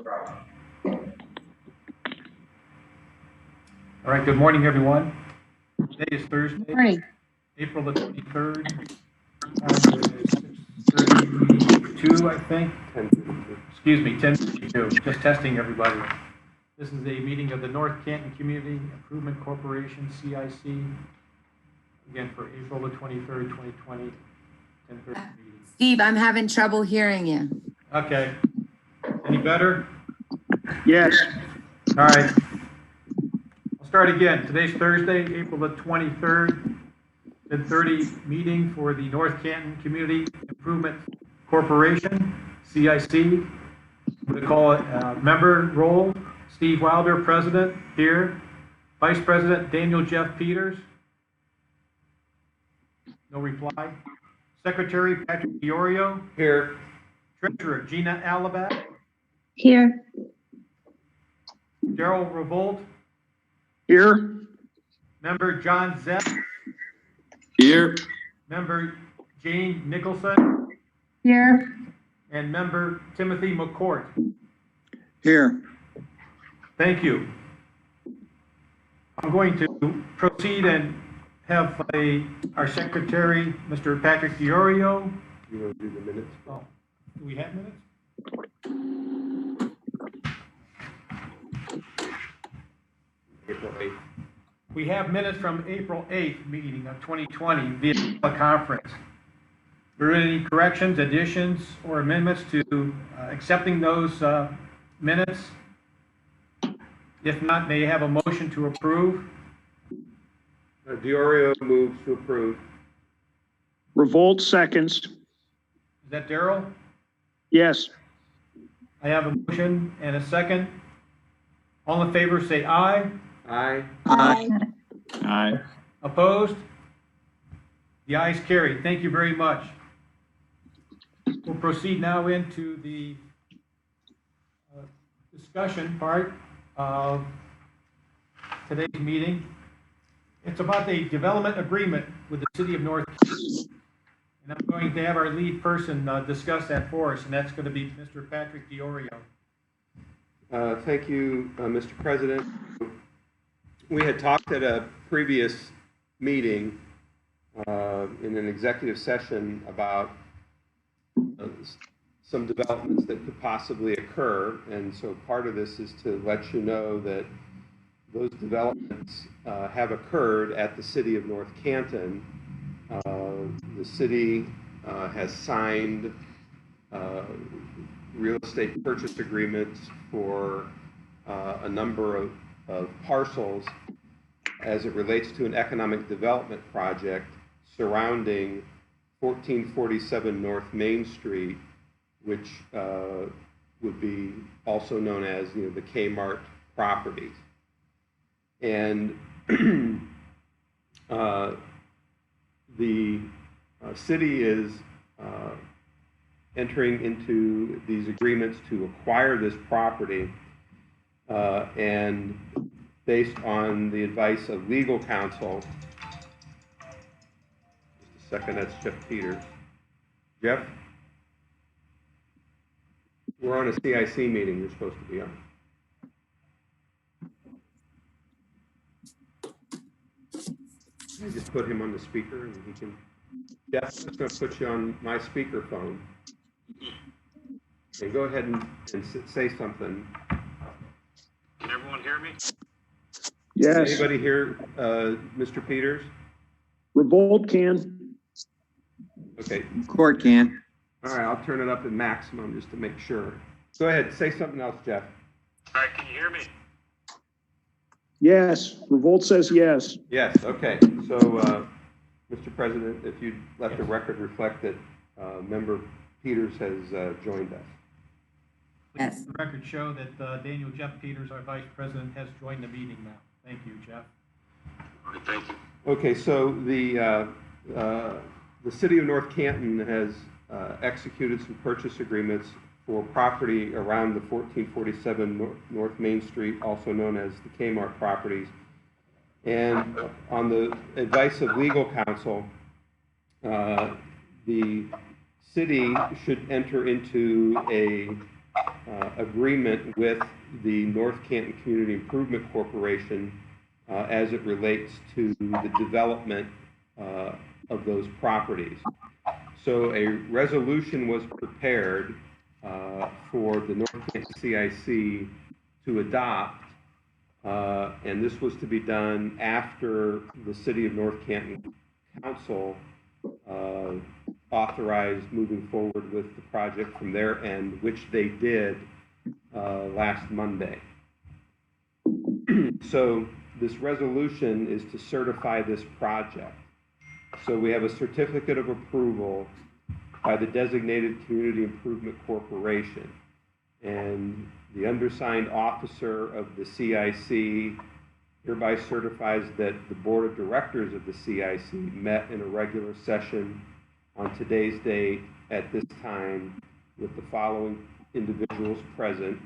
All right, good morning, everyone. Today is Thursday, Morning. April the 23rd. Time is 6:32, I think. 10:52. Excuse me, 10:32. Just testing everybody. This is a meeting of the North Canton Community Improvement Corporation, CIC. Again, for April the 23rd, 2020, 10:30 meeting. Steve, I'm having trouble hearing you. Okay. Any better? Yes. All right. I'll start again. Today's Thursday, April the 23rd, 10:30 meeting for the North Canton Community Improvement Corporation, CIC. I'm going to call it member roll. Steve Wilder, President, here. Vice President Daniel Jeff Peters. No reply. Secretary Patrick Diorio. Here. Treasurer Gina Alabat. Here. Daryl Revolt. Here. Member John Zepp. Here. Member Jane Nicholson. Here. And member Timothy McCourt. Here. Thank you. I'm going to proceed and have our secretary, Mr. Patrick Diorio. You want to do the minutes? Oh, do we have minutes? April 8th. We have minutes from April 8th meeting of 2020 via teleconference. Are there any corrections, additions, or amendments to accepting those minutes? If not, may I have a motion to approve? Diorio moves to approve. Revolt seconds. Is that Daryl? Yes. I have a motion and a second. All in favor, say aye. Aye. Aye. Aye. Opposed? The ayes carried. Thank you very much. We'll proceed now into the discussion part of today's meeting. It's about the development agreement with the city of North Canton. And I'm going to have our lead person discuss that for us, and that's going to be Mr. Patrick Diorio. Thank you, Mr. President. We had talked at a previous meeting in an executive session about some developments that could possibly occur. And so part of this is to let you know that those developments have occurred at the city of North Canton. The city has signed real estate purchase agreements for a number of parcels as it relates to an economic development project surrounding 1447 North Main Street, which would be also known as, the Kmart properties. And the city is entering into these agreements to acquire this property, and based on the advice of legal counsel. Just a second, that's Jeff Peters. Jeff? We're on a CIC meeting you're supposed to be on. I just put him on the speaker and he can. Jeff, I'm just going to put you on my speakerphone. And go ahead and say something. Can everyone hear me? Yes. Anybody hear Mr. Peters? Revolt can. Okay. Court can. All right, I'll turn it up at maximum just to make sure. Go ahead, say something else, Jeff. All right, can you hear me? Yes. Revolt says yes. Yes, okay. So, Mr. President, if you'd let the record reflect that Member Peters has joined us. Yes. The record show that Daniel Jeff Peters, our vice president, has joined the meeting now. Thank you, Jeff. All right, thank you. Okay, so the city of North Canton has executed some purchase agreements for property around the 1447 North Main Street, also known as the Kmart properties. And on the advice of legal counsel, the city should enter into a agreement with the North Canton Community Improvement Corporation as it relates to the development of those properties. So a resolution was prepared for the North Canton CIC to adopt, and this was to be done after the City of North Canton Council authorized moving forward with the project from their end, which they did last Monday. So this resolution is to certify this project. So we have a certificate of approval by the designated Community Improvement Corporation. And the undersigned officer of the CIC hereby certifies that the Board of Directors of the CIC met in a regular session on today's date at this time with the following individuals present,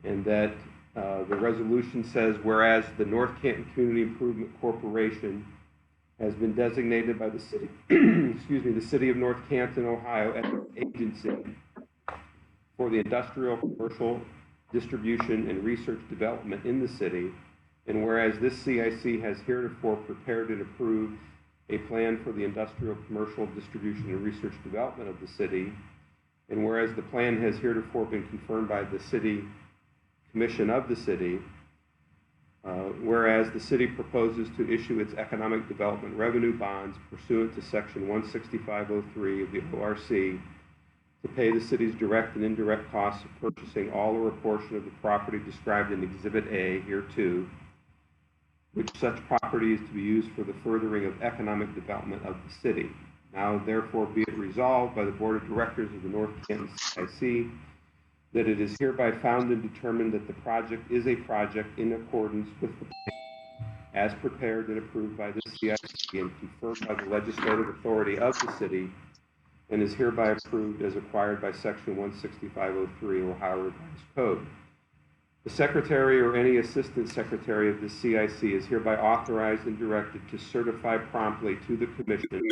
and that the resolution says, whereas the North Canton Community Improvement Corporation has been designated by the city, the City of North Canton, Ohio, as an agency for the industrial, commercial, distribution, and research development in the city, and whereas this CIC has heretofore prepared and approved a plan for the industrial, commercial, distribution, and research development of the city, and whereas the plan has heretofore been confirmed by the City Commission of the city, whereas the city proposes to issue its economic development revenue bonds pursuant to Section 16503 of the ORC to pay the city's direct and indirect costs of purchasing all or a portion of the property described in Exhibit A hereto, which such property is to be used for the furthering of economic development of the city. Now, therefore, be it resolved by the Board of Directors of the North Canton CIC that it is hereby found and determined that the project is a project in accordance with the plan as prepared and approved by the CIC and confirmed by the legislative authority of the city, and is hereby approved as acquired by Section 16503 Ohio Revised Code. The Secretary or any Assistant Secretary of the CIC is hereby authorized and directed to certify promptly to the Commission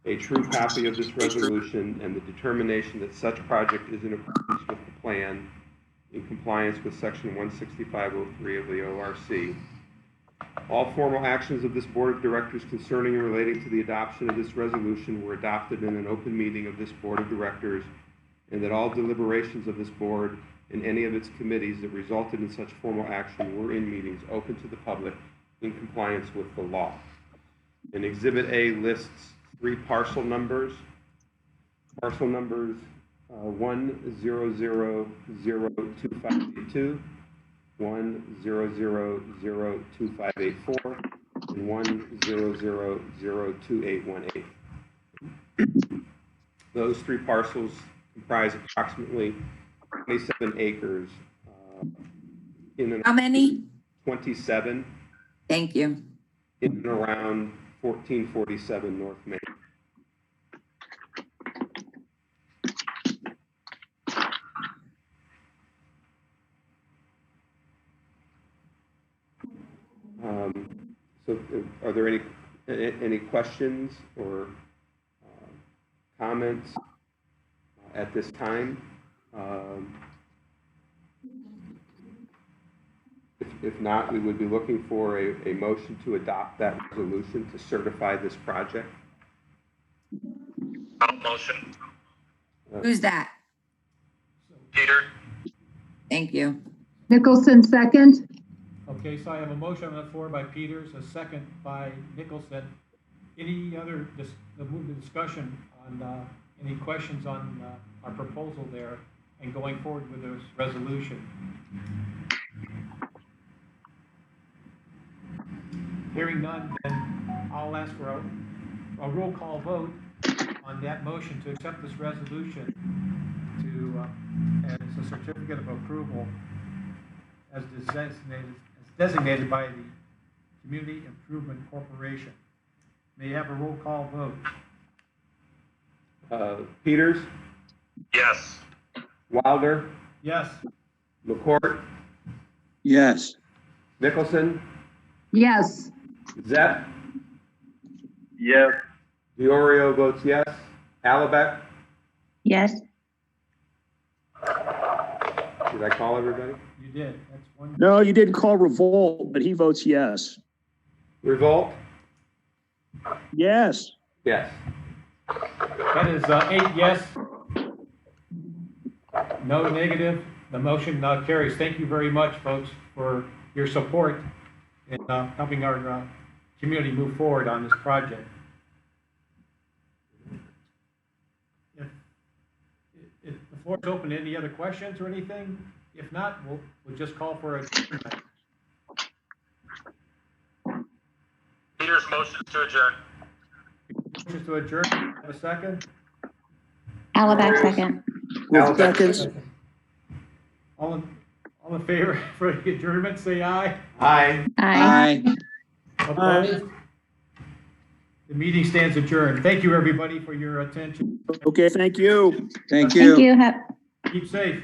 a true copy of this resolution and the determination that such project is in accordance with the plan in compliance with Section 16503 of the ORC. All formal actions of this Board of Directors concerning and relating to the adoption of this resolution were adopted in an open meeting of this Board of Directors, and that all deliberations of this Board and any of its committees that resulted in such formal action were in meetings open to the public in compliance with the law. And Exhibit A lists 3 parcel numbers. Parcel numbers 1000252, 1002584, and 1002818. Those 3 parcels comprise approximately 27 acres in and How many? 27 Thank you. in and around 1447 North Main. So are there any questions or comments at this time? If not, we would be looking for a motion to adopt that resolution to certify this project. I'll motion. Who's that? Peter? Thank you. Nicholson, second. Okay, so I have a motion on the floor by Peters, a second by Nicholson. Any other, move the discussion on any questions on our proposal there and going forward with this resolution? Hearing none, then I'll ask for a roll call vote on that motion to accept this resolution as a certificate of approval as designated by the Community Improvement Corporation. May you have a roll call vote? Peters, Yes. Wilder, Yes. McCourt, Yes. Nicholson, Yes. Zepp, Yes. Diorio votes yes. Alabeck, Yes. Did I call everybody? You did. That's one. No, you didn't call revolt, but he votes yes. Revolt? Yes. Yes. That is 8 yes, no negative. The motion carries. Thank you very much, folks, for your support in helping our community move forward on this project. If the floor is open to any other questions or anything, if not, we'll just call for a Peters motions to adjourn. motion to adjourn. Have a second? Alaback second. Alaback Seconds. All in favor for the adjournment, say aye. Aye. Aye. Opposed? The meeting stands adjourned. Thank you, everybody, for your attention. Okay, thank you. Thank you. Keep safe.